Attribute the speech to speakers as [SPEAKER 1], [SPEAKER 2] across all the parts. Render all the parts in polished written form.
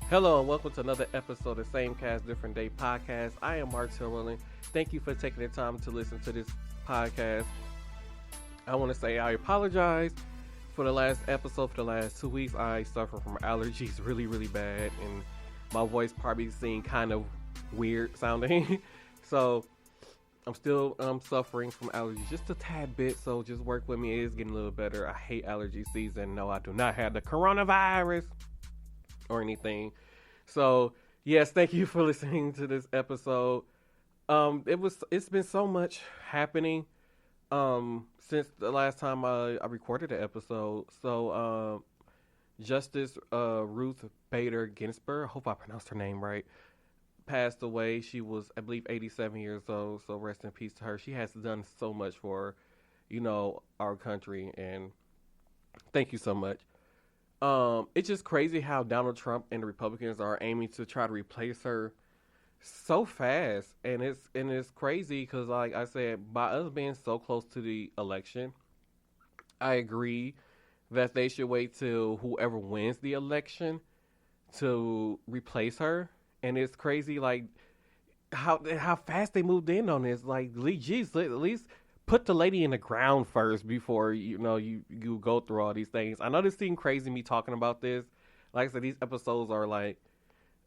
[SPEAKER 1] Hello and welcome to another episode of Same Cast Different Day podcast. I am Martel. Thank you for taking the time to listen to this podcast. I want to say I apologize for the last episode. For the last 2 weeks, I suffer from allergies really, really bad, and my voice probably seemed kind of weird sounding. So I'm still suffering from allergies just a tad bit. So just work with me. It is getting a little better. I hate allergy season. No, I do not have the coronavirus or anything. So yes, thank you for listening to this episode. It's been so much happening since the last time I recorded the episode. So Justice Ruth Bader Ginsburg, I hope I pronounced her name right, passed away. She was, I believe, 87 years old. So rest in peace to her. She has done so much for, our country, and thank you so much. It's just crazy how Donald Trump and the Republicans are aiming to try to replace her so fast, and it's crazy because, like I said, by us being so close to the election, I agree that they should wait till whoever wins the election to replace her. And it's crazy, like how fast they moved in on this. Like, geez, at least put the lady in the ground first before you go through all these things. I know this seems crazy me talking about this. Like I said, these episodes are like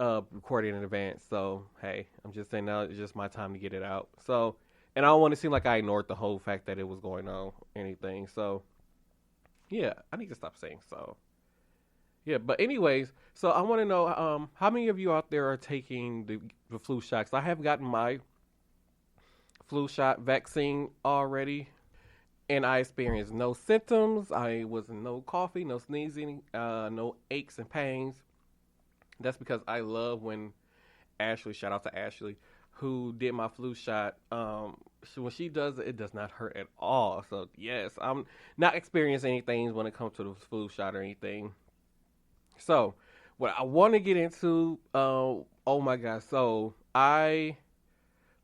[SPEAKER 1] recorded in advance. So hey, I'm just saying now it's just my time to get it out. So, and I don't want to seem like I ignored the whole fact that it was going on or anything. So yeah, I need to stop saying so. Yeah, but anyways, so I want to know how many of you out there are taking the flu shots. I have gotten my flu shot vaccine already, and I experienced no symptoms. I was no coughing, no sneezing, no aches and pains. That's because I love when Ashley, shout out to Ashley, who did my flu shot. When she does it, it does not hurt at all. So yes, I'm not experiencing anything when it comes to the flu shot or anything. So what I want to get into, oh my God, so I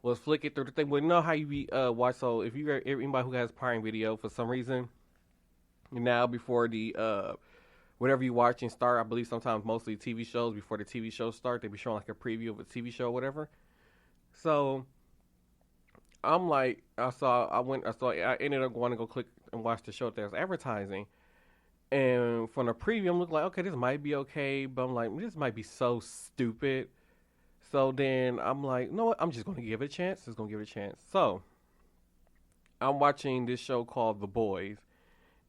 [SPEAKER 1] was flicking through the thing. Well, you know how you be watch. So if you anybody who has Prime Video for some reason, now before the whatever you watching start, I believe sometimes mostly TV shows before the TV shows start, they be showing like a preview of a TV show or whatever. So I'm like, I ended up going to go click and watch the show that was advertising. And from the preview, I'm looking like, okay, this might be okay, but I'm like, this might be so stupid. So then I'm like, you know what? I'm just going to give it a chance. Just going to give it a chance. So I'm watching this show called The Boys.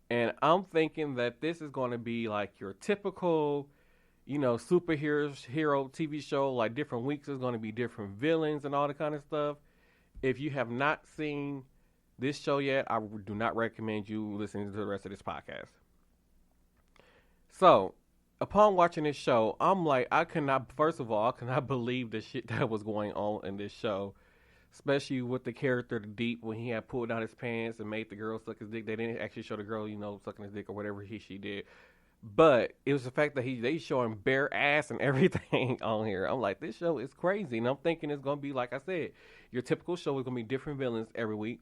[SPEAKER 1] And I'm thinking that this is going to be like your typical, superhero TV show. Like different weeks is going to be different villains and all that kind of stuff. If you have not seen this show yet, I do not recommend you listening to the rest of this podcast. So upon watching this show, I'm like, I cannot believe the shit that was going on in this show, especially with the character, the Deep, when he had pulled down his pants and made the girl suck his dick. They didn't actually show the girl, sucking his dick or whatever she did. But it was the fact that they showing bare ass and everything on here. I'm like, this show is crazy. And I'm thinking it's going to be, like I said, your typical show is going to be different villains every week.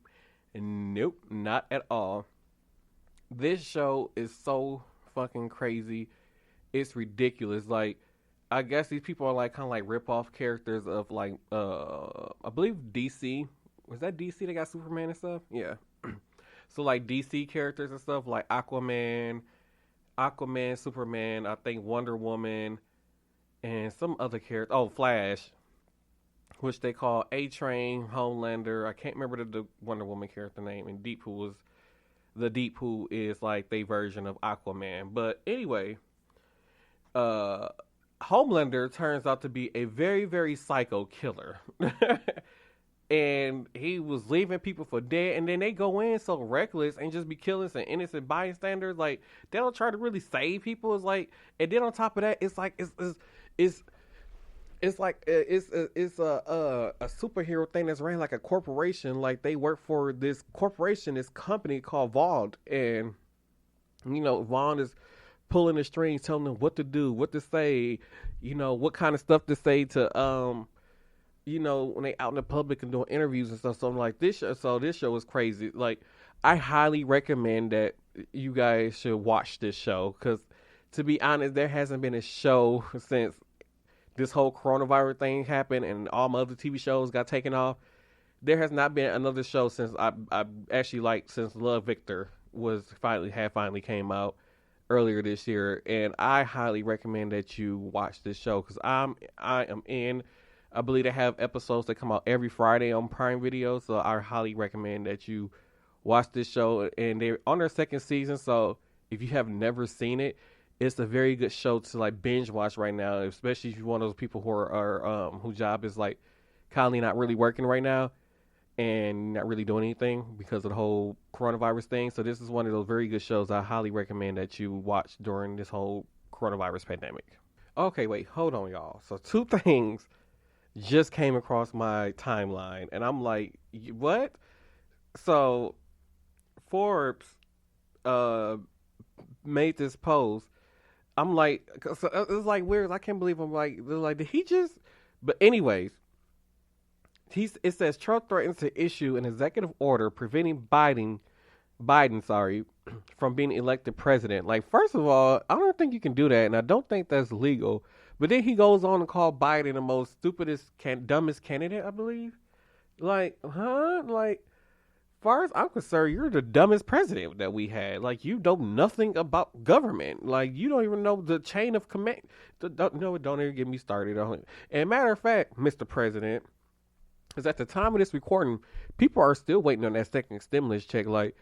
[SPEAKER 1] And nope, not at all. This show is so fucking crazy. It's ridiculous. Like, I guess these people are like kind of like rip-off characters of like I believe DC. Was that DC that got Superman and stuff? Yeah. So like DC characters and stuff like Aquaman, Superman, I think Wonder Woman, and some other character. Oh, Flash, which they call A-Train, Homelander. I can't remember the Wonder Woman character name, and Deep, who is like their version of Aquaman. But anyway, Homelander turns out to be a very, very psycho killer. And he was leaving people for dead, and then they go in so reckless and just be killing some innocent bystanders. Like, they don't try to really save people. It's like, and then on top of that, it's like it's a superhero thing that's ran like a corporation. Like, they work for this corporation, this company called Vaughn, and Vaughn is pulling the strings, telling them what to do, what to say, what kind of stuff to say to when they out in the public and doing interviews and stuff. So I'm like, this show is crazy. Like, I highly recommend that you guys should watch this show, because to be honest, there hasn't been a show since this whole coronavirus thing happened and all my other TV shows got taken off, there has not been another show since I actually like since Love Victor was finally came out earlier this year, and I highly recommend that you watch this show because I am in. I believe they have episodes that come out every Friday on Prime Video, so I highly recommend that you watch this show. And they're on their second season, so if you have never seen it, it's a very good show to like binge watch right now, especially if you're one of those people who are whose job is like kindly not really working right now and not really doing anything because of the whole coronavirus thing. So this is one of those very good shows I highly recommend that you watch during this whole coronavirus pandemic. Okay, wait, hold on, y'all. So two things just came across my timeline, and I'm like, what? So Forbes uh made this post. I'm like, so it's like weird. I can't believe I'm like, they're like, did he just? But anyways, it says Trump threatens to issue an executive order preventing Biden, sorry, from being elected president. Like, first of all, I don't think you can do that, and I don't think that's legal. But then he goes on to call Biden the most stupidest, dumbest candidate, I believe. Like, huh? Like, far as I'm concerned, you're the dumbest president that we had. Like, you know nothing about government. Like, you don't even know the chain of command. Don't even get me started on it. And matter of fact, Mr. President, because at the time of this recording, people are still waiting on that second stimulus check. Like,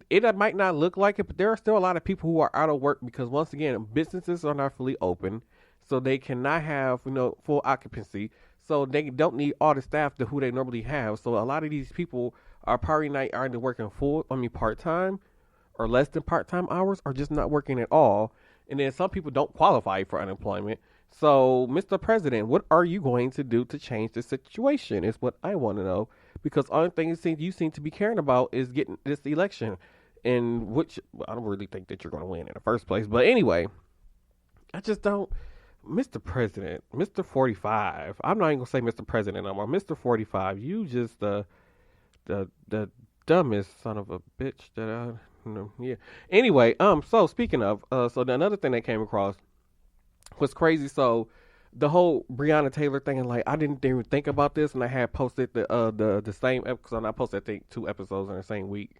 [SPEAKER 1] it might not look like it, but there are still a lot of people who are out of work because, once again, businesses are not fully open, so they cannot have full occupancy. So they don't need all the staff who they normally have. So a lot of these people are probably not either working part time, or less than part time hours, or just not working at all. And then some people don't qualify for unemployment. So, Mr. President, what are you going to do to change the situation? Is what I want to know. Because the only thing you seem to be caring about is getting this election, in which I don't really think that you're going to win in the first place. But anyway, I just don't. Mr. President, Mr. 45. I'm not even gonna say Mr. President no more. Mr. 45, you just the dumbest son of a bitch that I know. Yeah. Anyway, so speaking of, so another thing that came across was crazy. So the whole Breonna Taylor thing, and like I didn't even think about this, and I had posted the same episode. I posted I think 2 episodes in the same week.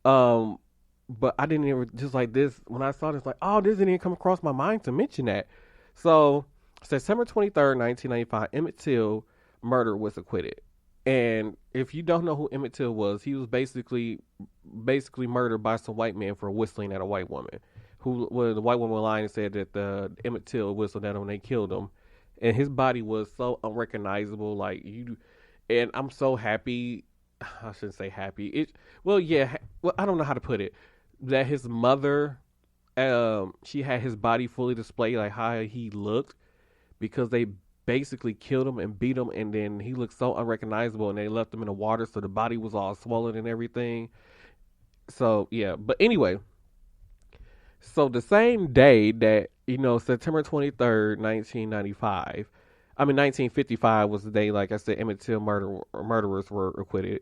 [SPEAKER 1] But I didn't even just like this when I saw this, like, oh, this didn't even come across my mind to mention that. So September 23rd, 1995, Emmett Till murder was acquitted. And if you don't know who Emmett Till was, he was basically murdered by some white men for whistling at a white woman. The white woman lied and said that the Emmett Till whistled at him when they killed him, and his body was so unrecognizable. Like and I'm so happy. I shouldn't say happy. I don't know how to put it. That his mother, she had his body fully displayed, like how he looked, because they basically killed him and beat him, and then he looked so unrecognizable, and they left him in the water, so the body was all swollen and everything. So yeah, but anyway, so the same day that September 23rd, 1955 was the day, like I said, Emmett Till murderers were acquitted,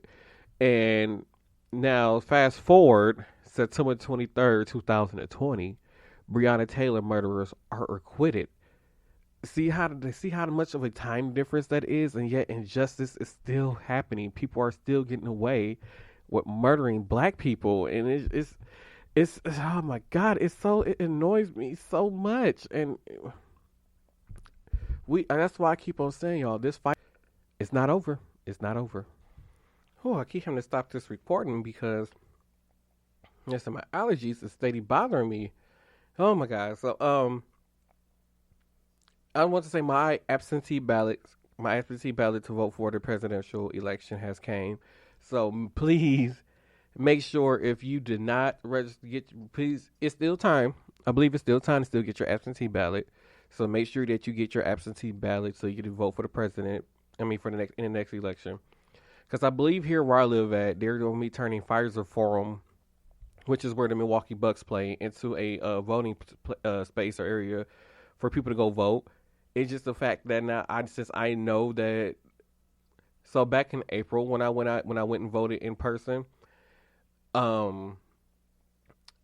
[SPEAKER 1] and now fast forward September 23rd, 2020, Breonna Taylor murderers are acquitted. See how much of a time difference that is, and yet injustice is still happening. People are still getting away with murdering black people, and it's oh my god, it annoys me so much, and that's why I keep on saying, y'all, this fight, it's not over. It's not over. Oh, I keep having to stop this recording because my allergies is steady bothering me. Oh my god. So I want to say my absentee ballot to vote for the presidential election has came. So please make sure, if you did not register, please, it's still time. I believe it's still time to still get your absentee ballot. So make sure that you get your absentee ballot so you can vote for the president. In the next election. Because I believe here where I live at, they're going to be turning Pfizer Forum, which is where the Milwaukee Bucks play, into a voting space or area for people to go vote. It's just the fact that now since I know that. So back in April when I went and voted in person,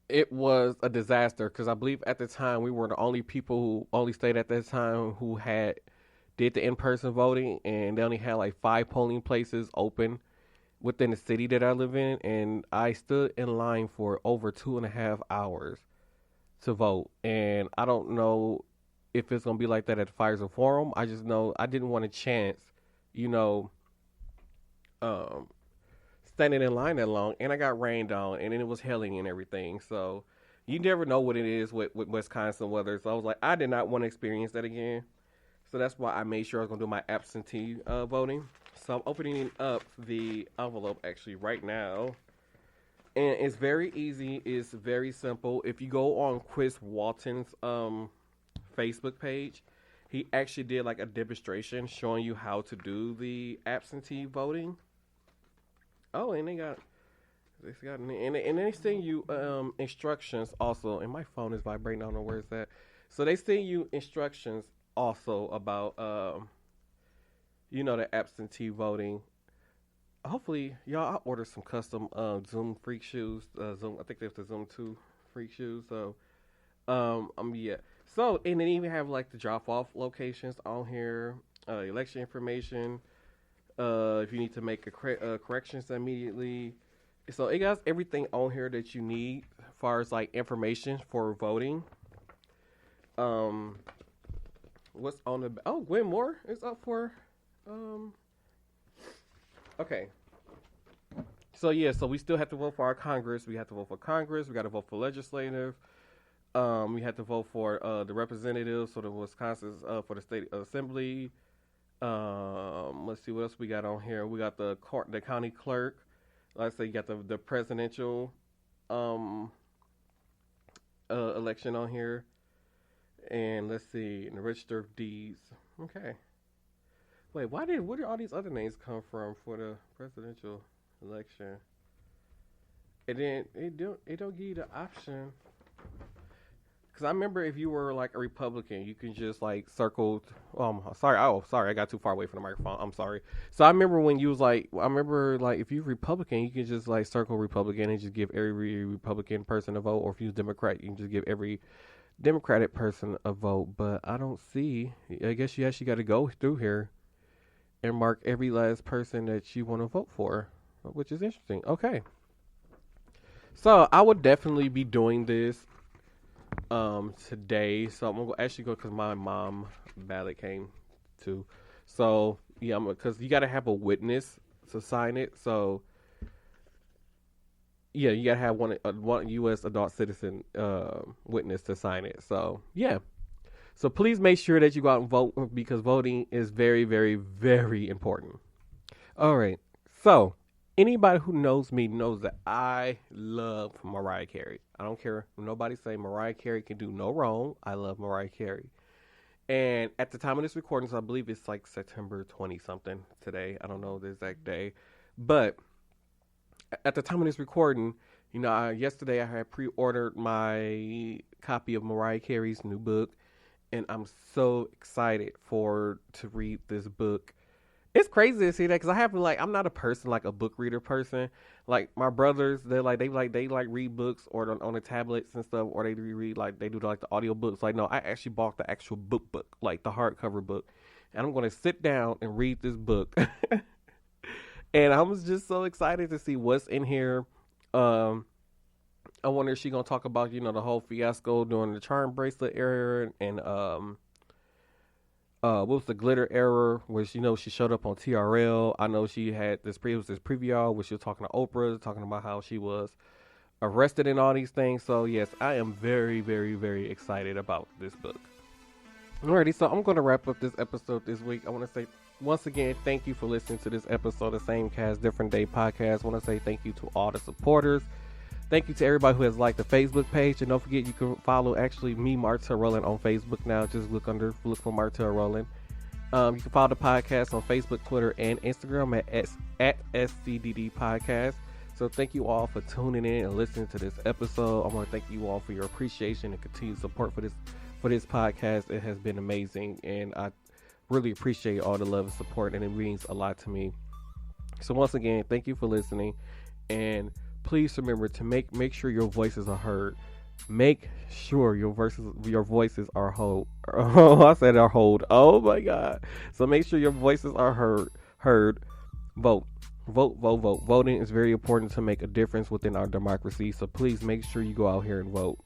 [SPEAKER 1] it was a disaster because I believe at the time we were the only people who only stayed at that time who had did the in-person voting, and they only had like 5 polling places open within the city that I live in, and I stood in line for over 2.5 hours to vote. And I don't know if it's gonna be like that at the Pfizer Forum. I just know I didn't want a chance, you know, um, standing in line that long, and I got rained on, and then it was hailing and everything. So you never know what it is with Wisconsin weather. So I was like, I did not want to experience that again. So that's why I made sure I was gonna do my absentee voting. So I'm opening up the envelope actually right now, and it's very easy. It's very simple. If you go on Chris Walton's Facebook page, he actually did like a demonstration showing you how to do the absentee voting. Oh, and and they send you instructions also. And my phone is vibrating. I don't know where it's at. So they send you instructions also about the absentee voting. Hopefully, y'all, I ordered some custom Zoom freak shoes. Zoom, I think there's the Zoom 2 freak shoes. So yeah. So, and they even have like the drop off locations on here, election information. If you need to make corrections immediately. So it got everything on here that you need as far as like information for voting. What's on the, Gwen Moore is up for, okay. So yeah, so we still have to vote for our Congress. We have to vote for Congress. We got to vote for legislative. We had to vote for the representatives, so the Wisconsin's for the state assembly. Let's see what else we got on here. We got the county clerk. Like I say, you got the presidential election on here, and let's see, in the register of deeds. Okay. Wait, where did all these other names come from for the presidential election? And then it don't give you the option. Because I remember if you were like a Republican, you can just like circle. Sorry. Oh, sorry. I got too far away from the microphone. I'm sorry. So I remember when you was like, if you're Republican, you can just like circle Republican and just give every Republican person a vote. Or if you're Democrat, you can just give every Democratic person a vote. But I don't see. I guess you actually got to go through here and mark every last person that you want to vote for, which is interesting. Okay. So I would definitely be doing this today. So I'm gonna actually go because my mom ballot came too. So yeah, because you gotta have a witness to sign it. So yeah, you gotta have one U.S. adult citizen witness to sign it. So yeah. So please make sure that you go out and vote because voting is very, very, very important. All right. So anybody who knows me knows that I love Mariah Carey. I don't care if nobody say Mariah Carey can do no wrong. I love Mariah Carey. And at the time of this recording, so I believe it's like September 20 something today. I don't know the exact day. But at the time of this recording, yesterday I had pre-ordered my copy of Mariah Carey's new book. And I'm so excited to read this book. It's crazy to see that because I'm not a person like a book reader person. Like my brothers, they read books or on the tablets and stuff, or they read they do the audio books. Like no, I actually bought the actual book, like the hardcover book, and I'm going to sit down and read this book. And I was just so excited to see what's in here. I wonder if she's gonna talk about the whole fiasco during the charm bracelet era and what was the glitter era, where she showed up on TRL. I know she had this preview where she was talking to Oprah, talking about how she was arrested and all these things. So yes, I am very, very, very excited about this book. Alrighty, so I'm going to wrap up this episode this week. I want to say once again, thank you for listening to this episode of Same Cast Different Day podcast. I want to say thank you to all the supporters. Thank you to everybody who has liked the Facebook page. And don't forget, you can follow me, Martel ROWLAND, on Facebook now. Just look for Martel ROWLAND. You can follow the podcast on Facebook, Twitter, and Instagram at SCDD Podcast. So thank you all for tuning in and listening to this episode. I want to thank you all for your appreciation and continued support for this podcast. It has been amazing, and I really appreciate all the love and support, and it means a lot to me. So once again, thank you for listening, and please remember to make sure your voices are heard. Make sure your voices are hold. Oh, I said are hold. Oh my God! So make sure your voices are heard. Heard. Vote. Vote, vote, vote. Voting is very important to make a difference within our democracy. So please make sure you go out here and vote.